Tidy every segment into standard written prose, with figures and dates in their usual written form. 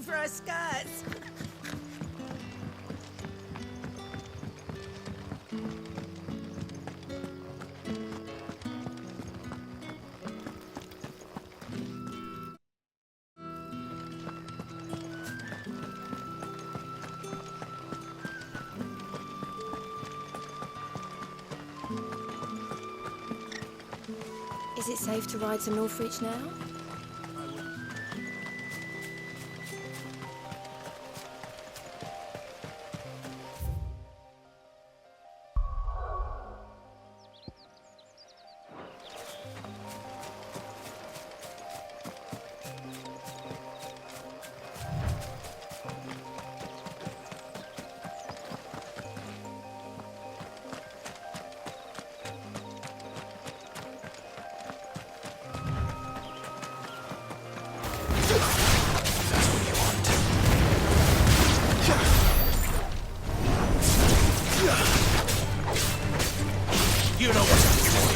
for our skirts. Is it safe to ride to Northreach now? You know what to do, boy.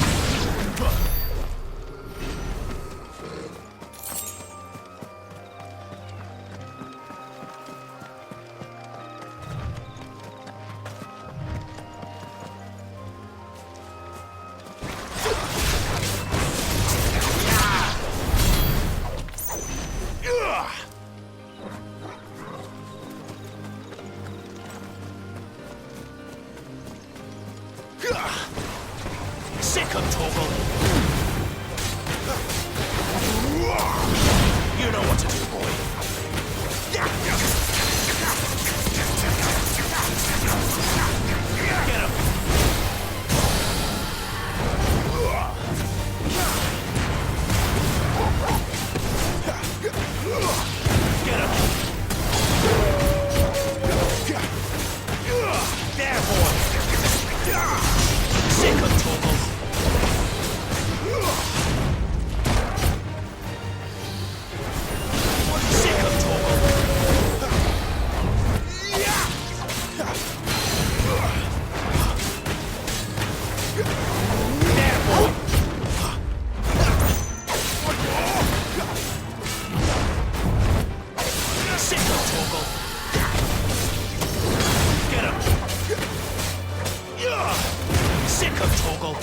Sick of Toggle. You know what to do, boy. Get him. Get him. There, boy. Sick of Toggle. Sick of Toggle. There, boy. Sick of Toggle. Get him. Sick of Toggle.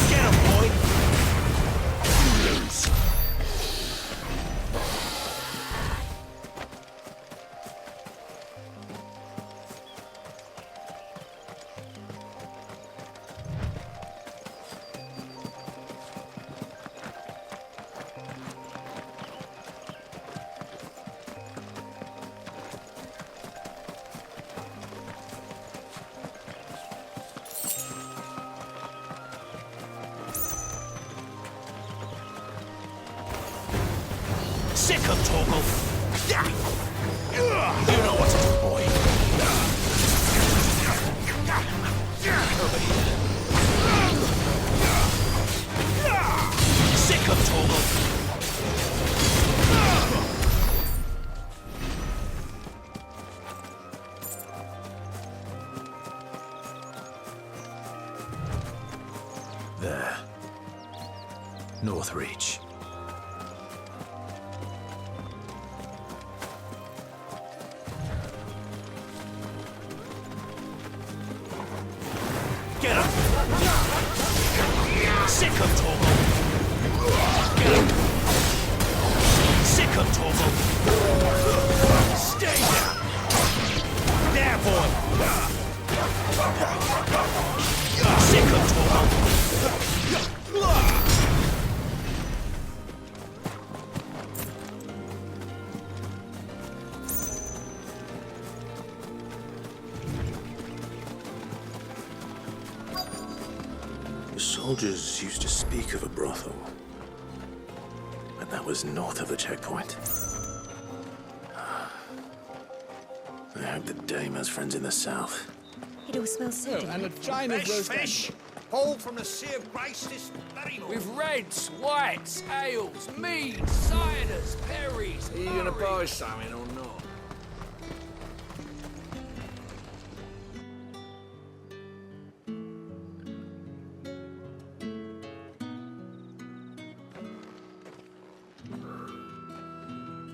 Get him, boy. You lose. Sick of Toggle. You know what to do, boy. Sick of Toggle. There. Northreach. Get him! Sick of Toggle! Get him! Sick of Toggle! Stay down! There, boy! Sick of Toggle! The soldiers used to speak of a brothel, but that was north of the checkpoint. I hope the dame has friends in the south. It all smells silly. And a chine of roast Fish! Hauled from the Sea of Grace this very morning. with reds, whites, ales, meads, ciders, perries. Are you gonna buy something or not?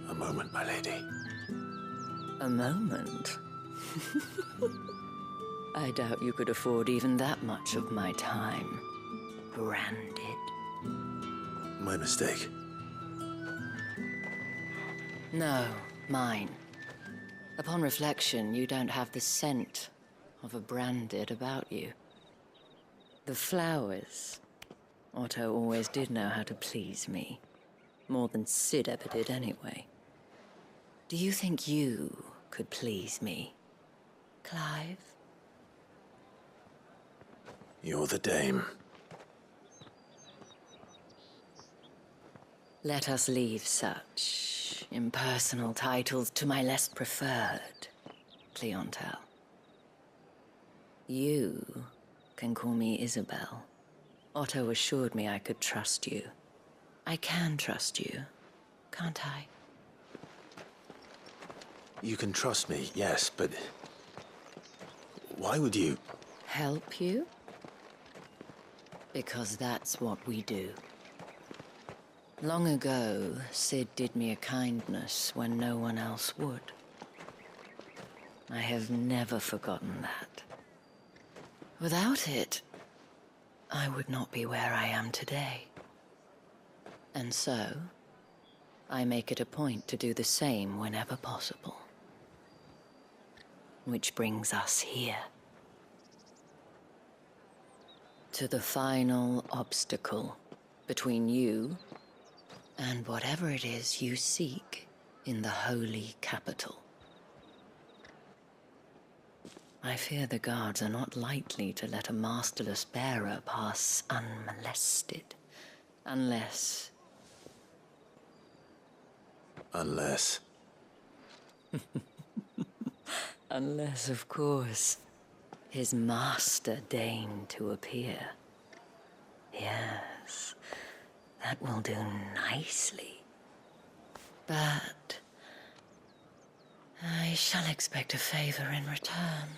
A moment, my lady. A moment? I doubt you could afford even that much of my time. Branded. My mistake. No, mine. Upon reflection, you don't have the scent of a branded about you. The flowers. Otto always did know how to please me. More than Sid ever did anyway. Do you think you could please me, Clive? You're the dame. Let us leave such impersonal titles to my less preferred clientele. You can call me Isabel. Otto assured me I could trust you. I can trust you, can't I? You can trust me, yes, but... why would you... Help you? Because that's what we do. Long ago, Sid did me a kindness when no one else would. I have never forgotten that. Without it, I would not be where I am today. And so, I make it a point to do the same whenever possible. Which brings us here. To the final obstacle between you and whatever it is you seek in the holy capital. I fear the guards are not likely to let a masterless bearer pass unmolested. Unless... Unless... Unless, of course, his master deigned to appear. Yes, that will do nicely. But... I shall expect a favor in return.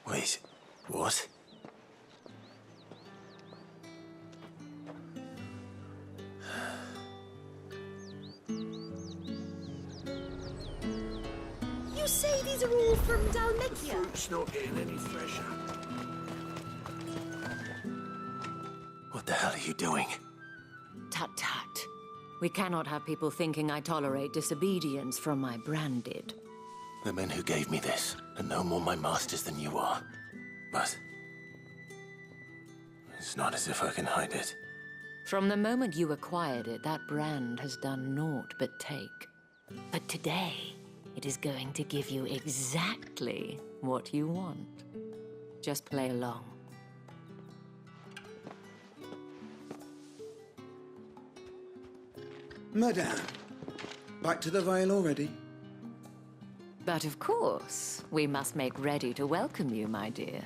Wait, what? You say these are all from Dalmekia? Fruit's not getting any fresher. What the hell are you doing? Tut-tut. We cannot have people thinking I tolerate disobedience from my branded. The men who gave me this are no more my masters than you are. But... it's not as if I can hide it. From the moment you acquired it, that brand has done naught but take. But today, it is going to give you exactly what you want. Just play along. Madame, back to the Vale already? But of course, we must make ready to welcome you, my dear.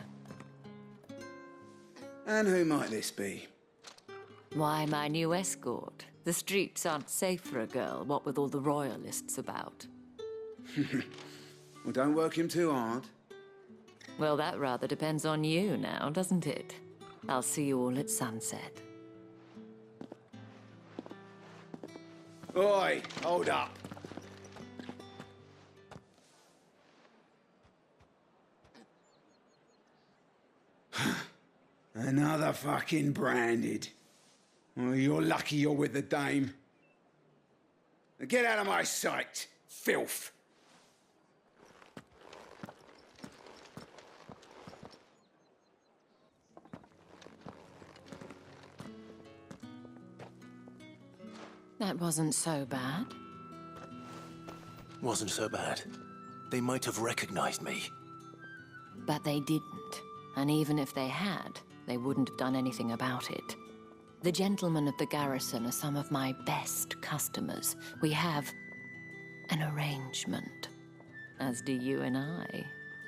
And who might this be? Why, my new escort. The streets aren't safe for a girl, what with all the royalists about. Well, don't work him too hard. Well, that rather depends on you now, doesn't it? I'll see you all at sunset. Oi, hold up. Another fucking branded. Well, you're lucky you're with the dame. Now get out of my sight, filth. That wasn't so bad. Wasn't so bad. They might have recognized me. But they didn't. And even if they had, they wouldn't have done anything about it. The gentlemen of the garrison are some of my best customers. We have an arrangement, as do you and I.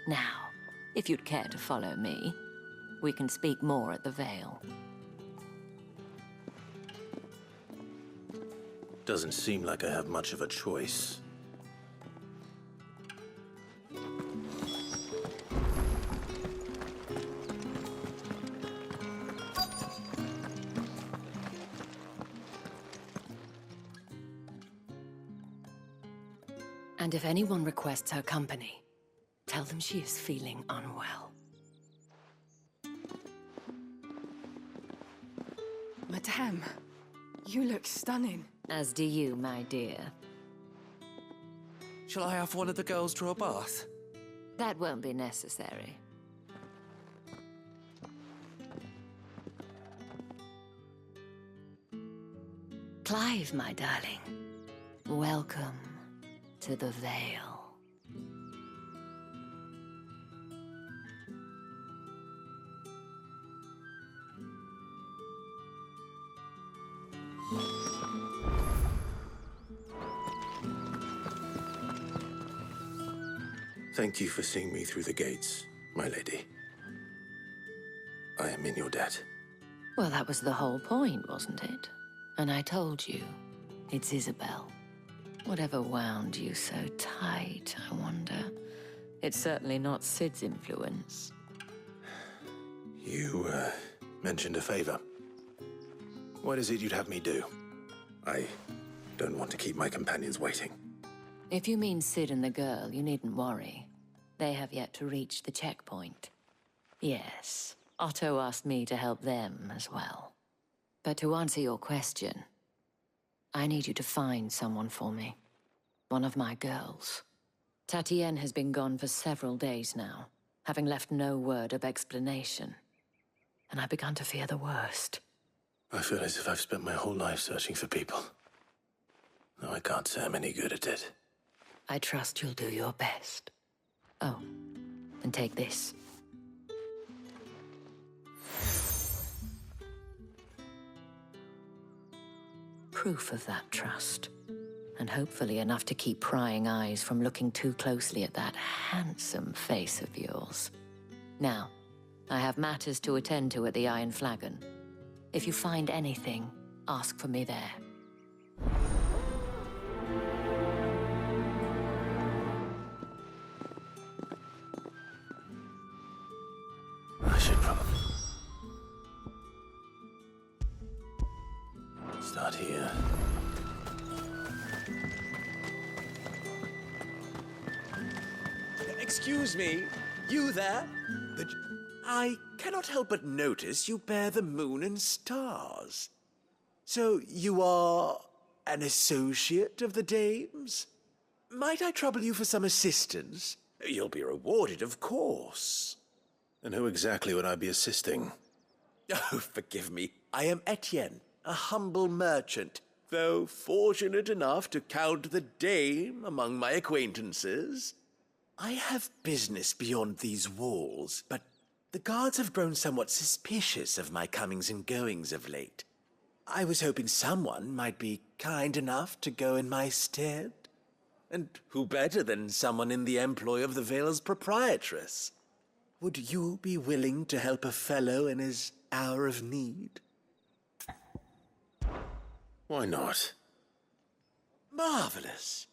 Now, if you'd care to follow me, we can speak more at the Vale. Doesn't seem like I have much of a choice. And if anyone requests her company, tell them she is feeling unwell. Madame, you look stunning. As do you, my dear. Shall I have one of the girls draw a bath? That won't be necessary. Clive, my darling. Welcome to the Vale. Thank you for seeing me through the gates, my lady. I am in your debt. Well, that was the whole point, wasn't it? And I told you, it's Isabel. Whatever wound you so tight, I wonder. It's certainly not Sid's influence. You, mentioned a favor. What is it you'd have me do? I don't want to keep my companions waiting. If you mean Sid and the girl, you needn't worry. They have yet to reach the checkpoint. Yes, Otto asked me to help them as well. But to answer your question, I need you to find someone for me. One of my girls. Tatienne has been gone for several days now, having left no word of explanation. And I've begun to fear the worst. I feel as if I've spent my whole life searching for people. Though I can't say I'm any good at it. I trust you'll do your best. Oh, and take this. Proof of that trust. And hopefully enough to keep prying eyes from looking too closely at that handsome face of yours. Now, I have matters to attend to at the Iron Flagon. If you find anything, ask for me there. I should probably start here. Excuse me, you there? I cannot help but notice you bear the moon and stars. So you are an associate of the dames? Might I trouble you for some assistance? You'll be rewarded, of course. And who exactly would I be assisting? Oh, forgive me. I am Etienne, a humble merchant, though fortunate enough to count the dame among my acquaintances. I have business beyond these walls, but the guards have grown somewhat suspicious of my comings and goings of late. I was hoping someone might be kind enough to go in my stead. And who better than someone in the employ of the Vale's proprietress? Would you be willing to help a fellow in his hour of need? Why not? Marvelous.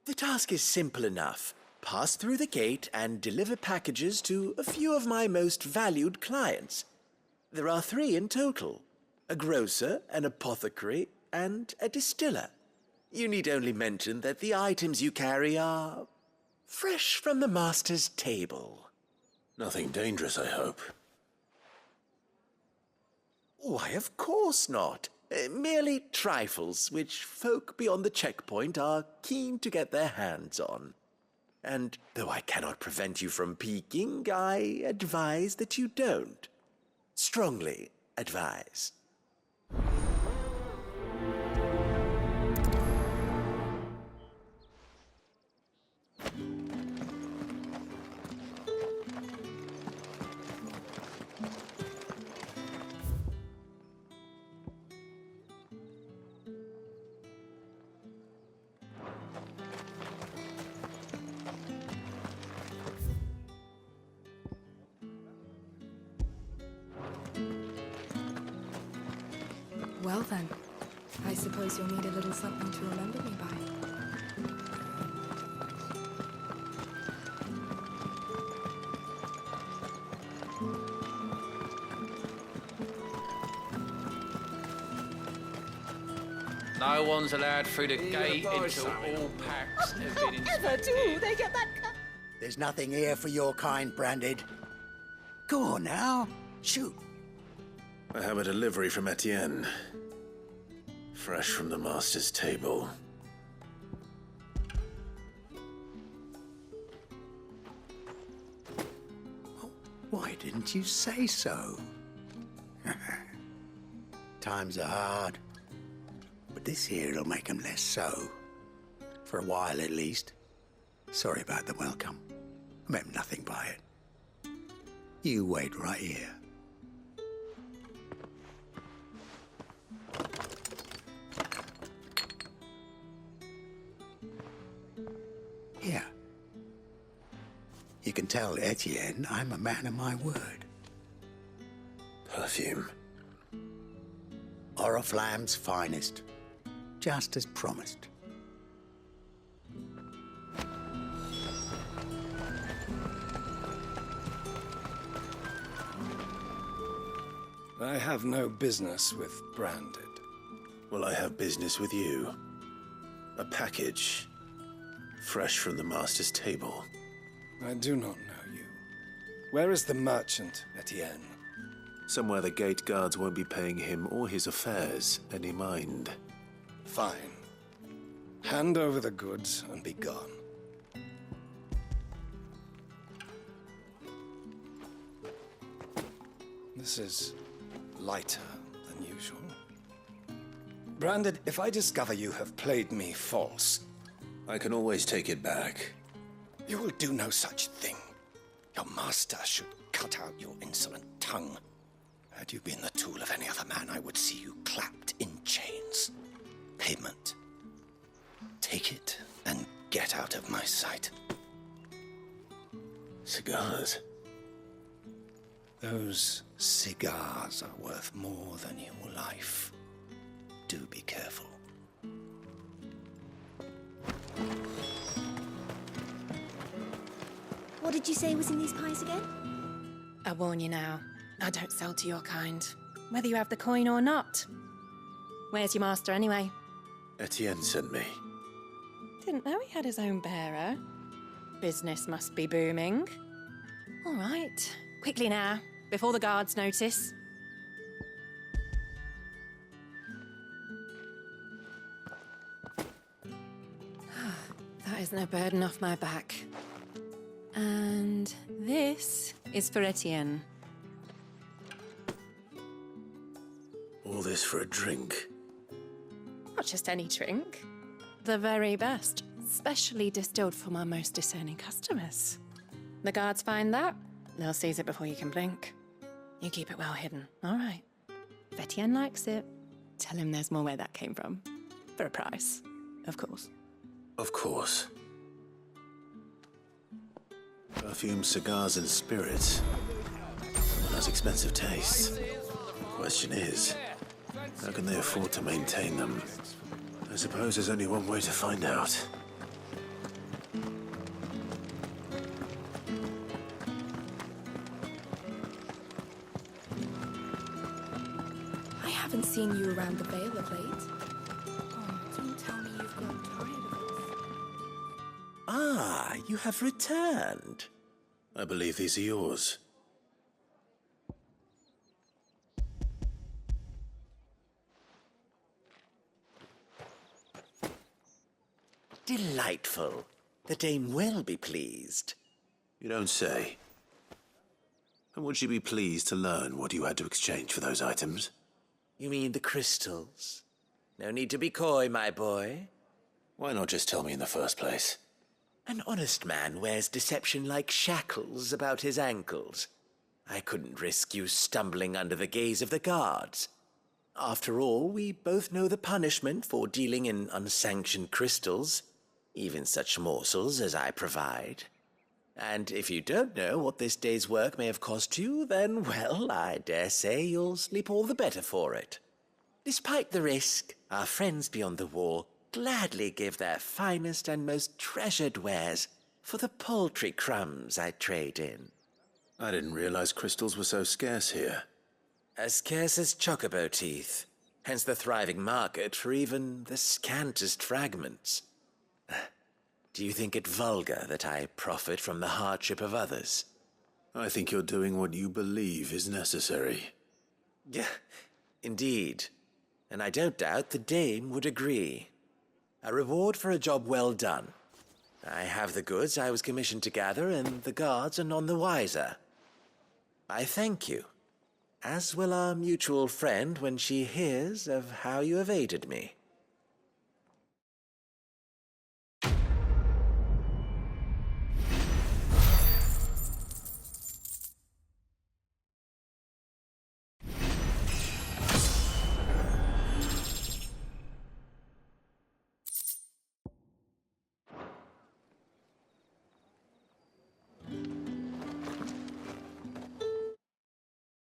The task is simple enough. Pass through the gate and deliver packages to a few of my most valued clients. There are 3 in total: a grocer, an apothecary, and a distiller. You need only mention that the items you carry are fresh from the master's table. Nothing dangerous, I hope. Why, of course not. Merely trifles which folk beyond the checkpoint are keen to get their hands on. And though I cannot prevent you from peeking, I advise that you don't. Strongly advise. Well then, I suppose you'll need a little something to remember me by. No one's allowed through the gate until all packs have been inspected. They get that cut. There's nothing here for your kind, Branded. Go on now. Shoot. I have a delivery from Etienne. Fresh from the master's table. Why didn't you say so? Times are hard. But this here'll make 'em less so. For a while, at least. Sorry about the welcome. I meant nothing by it. You wait right here. Here. You can tell Etienne I'm a man of my word. Perfume. Oriflamme's finest. Just as promised. I have no business with Branded. Well, I have business with you. A package. Fresh from the master's table. I do not know you. Where is the merchant, Etienne? Somewhere the gate guards won't be paying him or his affairs any mind. Fine. Hand over the goods and be gone. This is lighter than usual. Branded, if I discover you have played me false... I can always take it back. You will do no such thing. Your master should cut out your insolent tongue. Had you been the tool of any other man, I would see you clapped in chains. Payment. Take it and get out of my sight. Cigars. Those cigars are worth more than your life. Do be careful. What did you say was in these pies again? I warn you now, I don't sell to your kind, whether you have the coin or not. Where's your master anyway? Etienne sent me. Didn't know he had his own bearer. Business must be booming. All right, quickly now, before the guards notice. That is no burden off my back. And this is for Etienne. All this for a drink. Not just any drink. The very best, specially distilled from our most discerning customers. The guards find that, they'll seize it before you can blink. You keep it well hidden, all right? If Etienne likes it, tell him there's more where that came from. For a price, of course. Of course. Perfume, cigars, and spirits. Someone has expensive tastes. Question is, how can they afford to maintain them? I suppose there's only one way to find out. I haven't seen you around the Vale of late. Oh, don't tell me you've grown tired of us. Ah, you have returned. I believe these are yours. Delightful. The dame will be pleased. You don't say. And would she be pleased to learn what you had to exchange for those items? You mean the crystals? No need to be coy, my boy. Why not just tell me in the first place? An honest man wears deception like shackles about his ankles. I couldn't risk you stumbling under the gaze of the guards. After all, we both know the punishment for dealing in unsanctioned crystals, even such morsels as I provide. And if you don't know what this day's work may have cost you, then, well, I dare say you'll sleep all the better for it. Despite the risk, our friends beyond the wall gladly give their finest and most treasured wares for the paltry crumbs I trade in. I didn't realize crystals were so scarce here. As scarce as chocobo teeth, hence the thriving market for even the scantest fragments. Do you think it vulgar that I profit from the hardship of others? I think you're doing what you believe is necessary. Yeah, indeed. And I don't doubt the dame would agree. A reward for a job well done. I have the goods I was commissioned to gather, and the guards are none the wiser. I thank you, as will our mutual friend when she hears of how you have aided me.